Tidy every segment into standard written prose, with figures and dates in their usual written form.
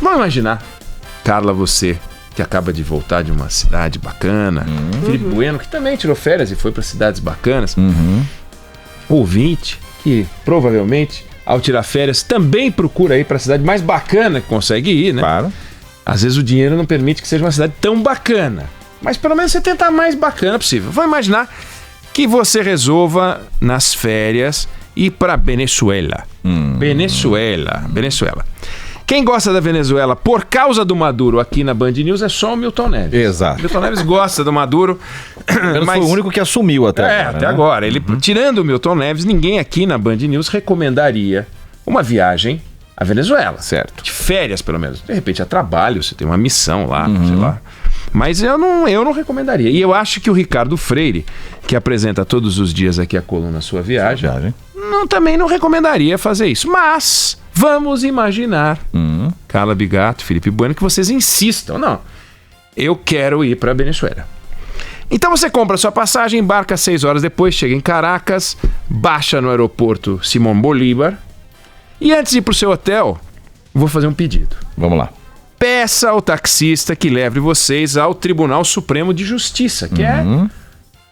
Vamos imaginar, Carla, você que acaba de voltar de uma cidade bacana, Felipe Bueno, que também tirou férias e foi para cidades bacanas, ouvinte que provavelmente, ao tirar férias, também procura ir para a cidade mais bacana que consegue ir, né? Claro. Às vezes o dinheiro não permite que seja uma cidade tão bacana, mas pelo menos você tenta a mais bacana possível. Vamos imaginar que você resolva, nas férias, ir para Venezuela. Venezuela. Quem gosta da Venezuela por causa do Maduro aqui na Band News é só o Milton Neves. Exato. Milton Neves gosta do Maduro. Mas foi o único que assumiu até agora. Até agora. Ele, tirando o Milton Neves, ninguém aqui na Band News recomendaria uma viagem à Venezuela. Certo. De férias, pelo menos. De repente, a trabalho, você tem uma missão lá, sei lá. Mas eu não recomendaria. E eu acho que o Ricardo Freire, que apresenta todos os dias aqui a coluna Sua Viagem, também não recomendaria fazer isso. Mas vamos imaginar, Carla Bigato, Felipe Bueno, que vocês insistam. Não, eu quero ir para Venezuela. Então você compra sua passagem, embarca 6 horas depois, chega em Caracas, baixa no aeroporto Simón Bolívar. E antes de ir para o seu hotel, vou fazer um pedido. Vamos lá. Peça ao taxista que leve vocês ao Tribunal Supremo de Justiça, que é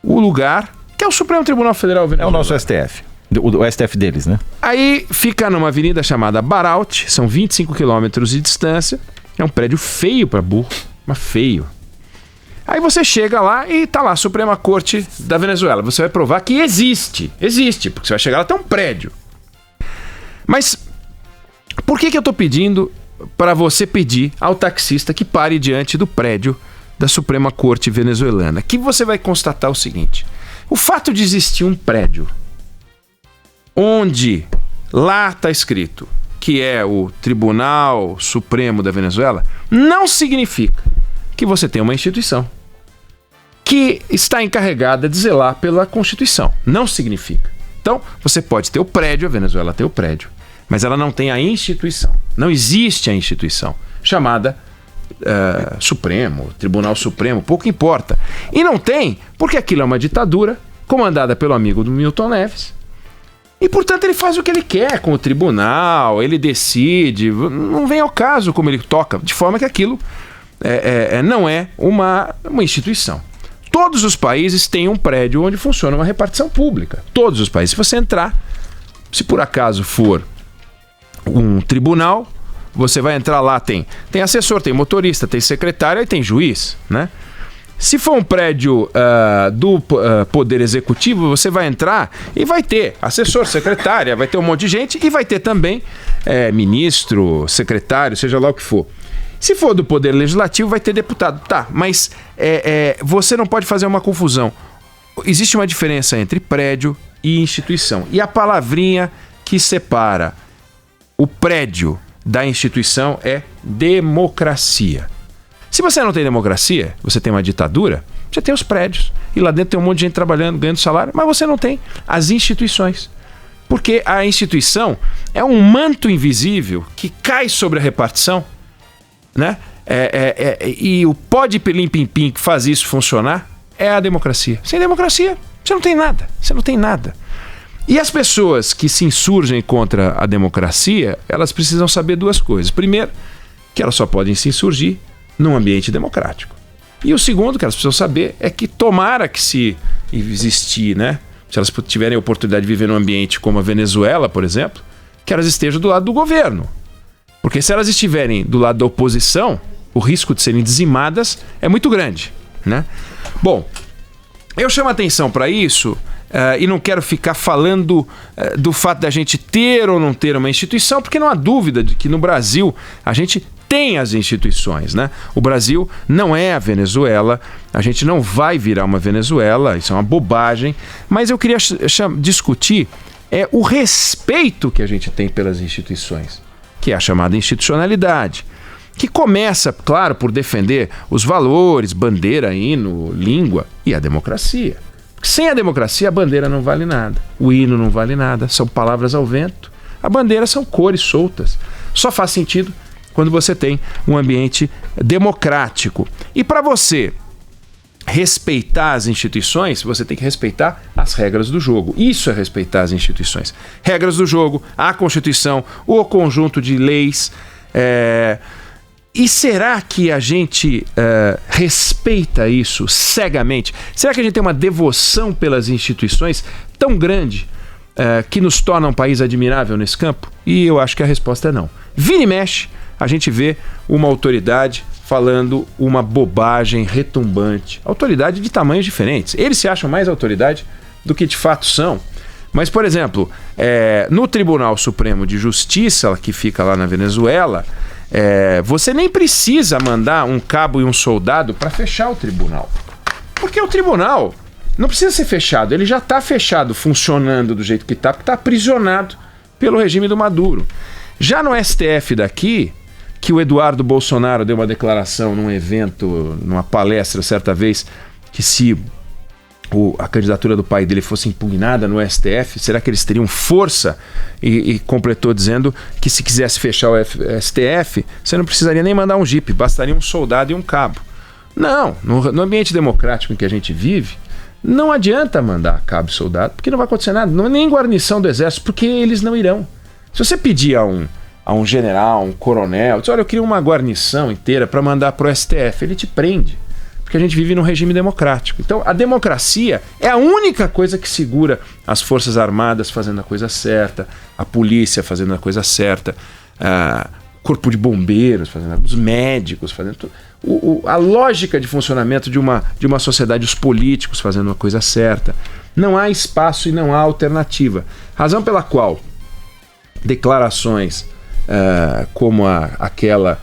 o lugar, que é o Supremo Tribunal Federal Venezuelano. É o nosso STF. O STF deles, né? Aí fica numa avenida chamada Baraut, são 25 quilômetros de distância. É um prédio feio para burro, mas feio. Aí você chega lá e tá lá, Suprema Corte da Venezuela. Você vai provar que existe, porque você vai chegar lá, tem um prédio. Mas por que eu tô pedindo para você pedir ao taxista que pare diante do prédio da Suprema Corte venezuelana? Que você vai constatar o seguinte: o fato de existir um prédio onde lá está escrito que é o Tribunal Supremo da Venezuela, não significa que você tem uma instituição que está encarregada de zelar pela Constituição. Não significa. Então, você pode ter o prédio, a Venezuela tem o prédio, mas ela não tem a instituição. Não existe a instituição chamada Supremo, Tribunal Supremo, pouco importa. E não tem porque aquilo é uma ditadura comandada pelo amigo do Milton Neves. E, portanto, ele faz o que ele quer com o tribunal, ele decide, não vem ao caso como ele toca, de forma que aquilo não é uma instituição. Todos os países têm um prédio onde funciona uma repartição pública. Todos os países. Se você entrar, se por acaso for um tribunal, você vai entrar lá, tem assessor, tem motorista, tem secretário e tem juiz, né? Se for um prédio do Poder Executivo, você vai entrar e vai ter assessor, secretária, vai ter um monte de gente e vai ter também ministro, secretário, seja lá o que for. Se for do Poder Legislativo, vai ter deputado. Tá, mas você não pode fazer uma confusão. Existe uma diferença entre prédio e instituição. E a palavrinha que separa o prédio da instituição é democracia. Se você não tem democracia, você tem uma ditadura, você tem os prédios. E lá dentro tem um monte de gente trabalhando, ganhando salário, mas você não tem as instituições. Porque a instituição é um manto invisível que cai sobre a repartição, né? E o pó de pilim-pim-pim que faz isso funcionar é a democracia. Sem democracia, você não tem nada. Você não tem nada. E as pessoas que se insurgem contra a democracia, elas precisam saber duas coisas. Primeiro, que elas só podem se insurgir num ambiente democrático. E o segundo que elas precisam saber é que tomara que se existir, né? Se elas tiverem a oportunidade de viver num ambiente como a Venezuela, por exemplo, que elas estejam do lado do governo. Porque se elas estiverem do lado da oposição, o risco de serem dizimadas é muito grande, né? Bom, eu chamo a atenção para isso e não quero ficar falando do fato da gente ter ou não ter uma instituição, porque não há dúvida de que no Brasil a gente tem as instituições, né? O Brasil não é a Venezuela, a gente não vai virar uma Venezuela, isso é uma bobagem, mas eu queria discutir o respeito que a gente tem pelas instituições, que é a chamada institucionalidade, que começa, claro, por defender os valores, bandeira, hino, língua e a democracia. Sem a democracia, a bandeira não vale nada, o hino não vale nada, são palavras ao vento, a bandeira são cores soltas, só faz sentido quando você tem um ambiente democrático. E para você respeitar as instituições, você tem que respeitar as regras do jogo. Isso é respeitar as instituições. Regras do jogo, a Constituição, o conjunto de leis, E será que a gente respeita isso cegamente? Será que a gente tem uma devoção pelas instituições tão grande que nos torna um país admirável nesse campo? E eu acho que a resposta é não. Vira e mexe, a gente vê uma autoridade falando uma bobagem retumbante. Autoridade de tamanhos diferentes. Eles se acham mais autoridade do que de fato são. Mas, por exemplo, no Tribunal Supremo de Justiça, que fica lá na Venezuela, você nem precisa mandar um cabo e um soldado para fechar o tribunal. Porque o tribunal não precisa ser fechado. Ele já está fechado, funcionando do jeito que está, porque está aprisionado pelo regime do Maduro. Já no STF daqui, que o Eduardo Bolsonaro deu uma declaração num evento, numa palestra certa vez, que se a candidatura do pai dele fosse impugnada no STF, será que eles teriam força? E completou dizendo que se quisesse fechar o STF, você não precisaria nem mandar um jipe, bastaria um soldado e um cabo. Não, no ambiente democrático em que a gente vive, não adianta mandar cabo e soldado, porque não vai acontecer nada, não é nem guarnição do exército, porque eles não irão. Se você pedir a um general, um coronel, diz, olha, eu queria uma guarnição inteira para mandar para o STF, ele te prende. Porque a gente vive num regime democrático. Então, a democracia é a única coisa que segura as Forças Armadas fazendo a coisa certa, a polícia fazendo a coisa certa, o corpo de bombeiros fazendo, os médicos fazendo tudo. A lógica de funcionamento de uma sociedade, os políticos fazendo a coisa certa. Não há espaço e não há alternativa. Razão pela qual declarações como aquela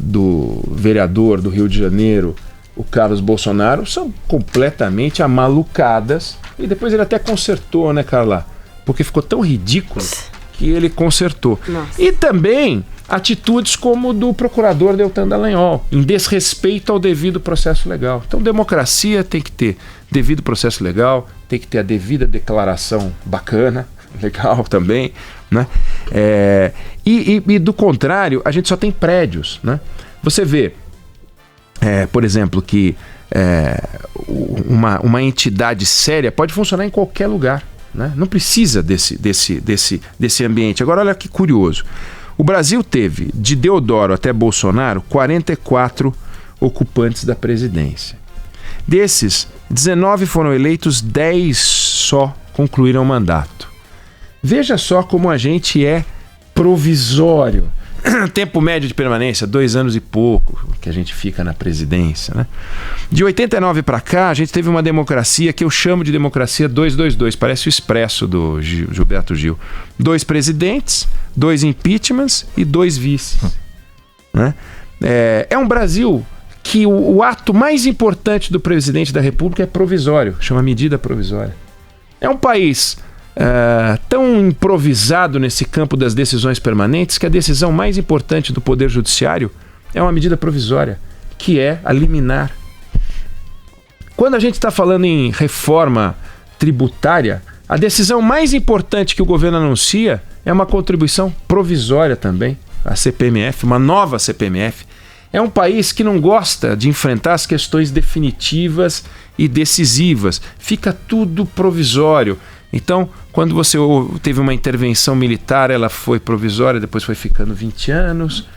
do vereador do Rio de Janeiro, o Carlos Bolsonaro, são completamente amalucadas. E depois ele até consertou, né, Carla? Porque ficou tão ridículo que ele consertou. Nossa. E também atitudes como do procurador Deltan Dallagnol, em desrespeito ao devido processo legal. Então, democracia tem que ter devido processo legal, tem que ter a devida declaração bacana, legal também, né? E do contrário, a gente só tem prédios, né? Você vê, por exemplo, que uma entidade séria pode funcionar em qualquer lugar, né? Não precisa desse ambiente. Agora, olha que curioso. O Brasil teve, de Deodoro até Bolsonaro, 44 ocupantes da presidência. Desses, 19 foram eleitos, 10 só concluíram o mandato. Veja só como a gente é provisório. Tempo médio de permanência, 2 anos e pouco que a gente fica na presidência, né? De 89 para cá, a gente teve uma democracia que eu chamo de democracia 222, parece o Expresso do Gilberto Gil. 2 presidentes, 2 impeachments e 2 vices, né? É um Brasil que o ato mais importante do presidente da República é provisório, chama medida provisória. É um país tão improvisado nesse campo das decisões permanentes que a decisão mais importante do Poder Judiciário é uma medida provisória, que é a liminar. Quando a gente está falando em reforma tributária, a decisão mais importante que o governo anuncia é uma contribuição provisória também, a CPMF, uma nova CPMF. É um país que não gosta de enfrentar as questões definitivas e decisivas. Fica tudo provisório. Então, quando você teve uma intervenção militar, ela foi provisória, depois foi ficando 20 anos.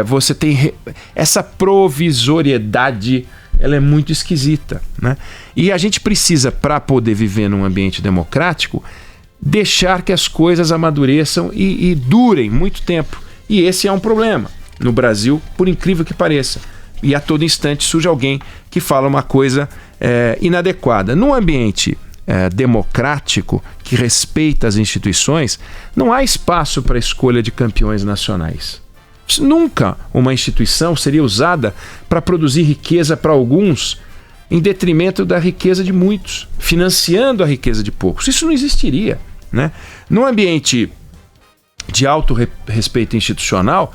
Você tem essa provisoriedade, ela é muito esquisita, né? E a gente precisa, para poder viver num ambiente democrático, deixar que as coisas amadureçam e durem muito tempo. E esse é um problema no Brasil, por incrível que pareça. E a todo instante surge alguém que fala uma coisa inadequada. Num ambiente democrático, que respeita as instituições, não há espaço para a escolha de campeões nacionais. Nunca uma instituição seria usada para produzir riqueza para alguns em detrimento da riqueza de muitos, financiando a riqueza de poucos. Isso não existiria, né? Num ambiente de alto respeito institucional,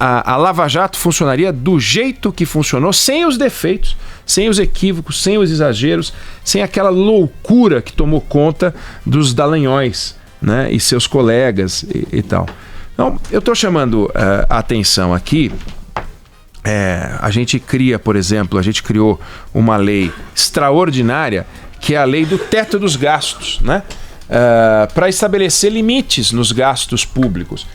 a Lava Jato funcionaria do jeito que funcionou, sem os defeitos, sem os equívocos, sem os exageros, sem aquela loucura que tomou conta dos Dallagnóis, né, e seus colegas e tal. Então, eu estou chamando a atenção aqui. A gente cria, por exemplo, a gente criou uma lei extraordinária, que é a lei do teto dos gastos, né? Para estabelecer limites nos gastos públicos,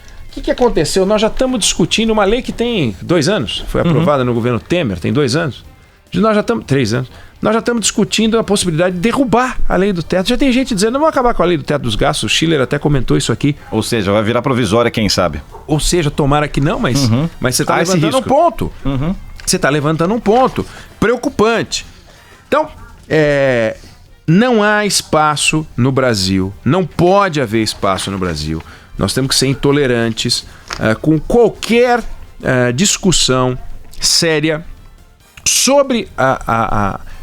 que aconteceu? Nós já estamos discutindo uma lei que tem 2 anos, foi aprovada no governo Temer, tem 2 anos. Nós já estamos 3 anos. Nós já estamos discutindo a possibilidade de derrubar a lei do teto. Já tem gente dizendo, não vamos acabar com a lei do teto dos gastos. O Schiller até comentou isso aqui. Ou seja, vai virar provisória, quem sabe. Ou seja, tomara que não, mas você está levantando um ponto. Você está levantando um ponto preocupante. Então, não há espaço no Brasil, não pode haver espaço no Brasil. Nós temos que ser intolerantes com qualquer discussão séria sobre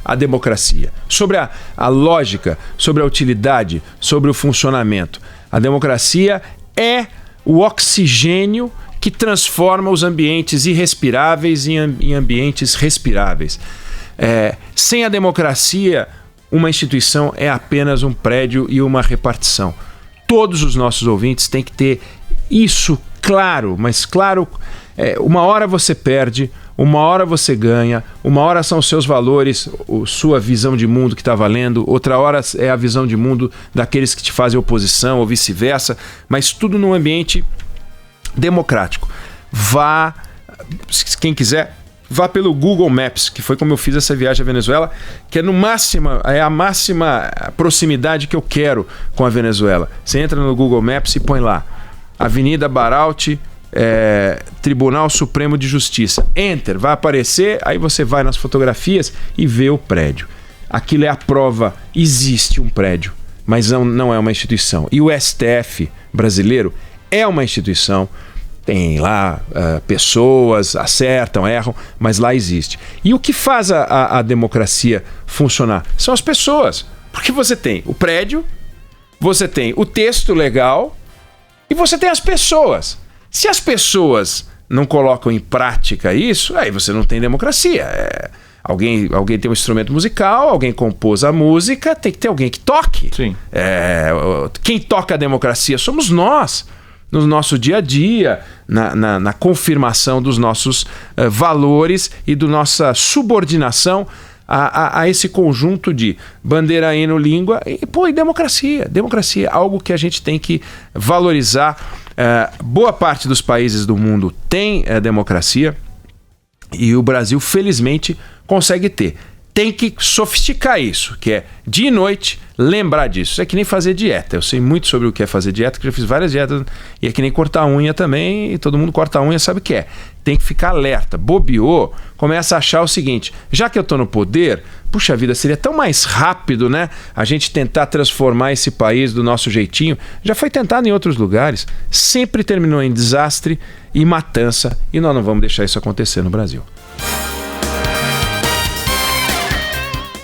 a democracia, sobre a lógica, sobre a utilidade, sobre o funcionamento. A democracia é o oxigênio que transforma os ambientes irrespiráveis em ambientes respiráveis. Sem a democracia, uma instituição é apenas um prédio e uma repartição. Todos os nossos ouvintes têm que ter isso claro, mas claro, uma hora você perde, uma hora você ganha, uma hora são os seus valores, sua visão de mundo que está valendo, outra hora é a visão de mundo daqueles que te fazem oposição ou vice-versa, mas tudo num ambiente democrático. Quem quiser, vá pelo Google Maps, que foi como eu fiz essa viagem à Venezuela, que é a máxima proximidade que eu quero com a Venezuela. Você entra no Google Maps e põe lá, Avenida Baralti, Tribunal Supremo de Justiça. Enter, vai aparecer, aí você vai nas fotografias e vê o prédio. Aquilo é a prova, existe um prédio, mas não é uma instituição. E o STF brasileiro é uma instituição, tem lá pessoas, acertam, erram, mas lá existe. E o que faz a democracia funcionar? São as pessoas. Porque você tem o prédio, você tem o texto legal e você tem as pessoas. Se as pessoas não colocam em prática isso, aí você não tem democracia. Alguém tem um instrumento musical, alguém compôs a música, tem que ter alguém que toque. Sim. Quem toca a democracia somos nós, no nosso dia a dia, na confirmação dos nossos valores e da nossa subordinação a esse conjunto de bandeira, hino, língua e democracia. Democracia, algo que a gente tem que valorizar. Boa parte dos países do mundo tem democracia e o Brasil, felizmente, consegue ter. Tem que sofisticar isso, que é dia e noite lembrar disso. Isso é que nem fazer dieta. Eu sei muito sobre o que é fazer dieta, que já fiz várias dietas, e é que nem cortar unha também, e todo mundo corta a unha sabe o que é. Tem que ficar alerta. Bobeou, começa a achar o seguinte, já que eu estou no poder, puxa vida, seria tão mais rápido, né? A gente tentar transformar esse país do nosso jeitinho. Já foi tentado em outros lugares, sempre terminou em desastre e matança, e nós não vamos deixar isso acontecer no Brasil.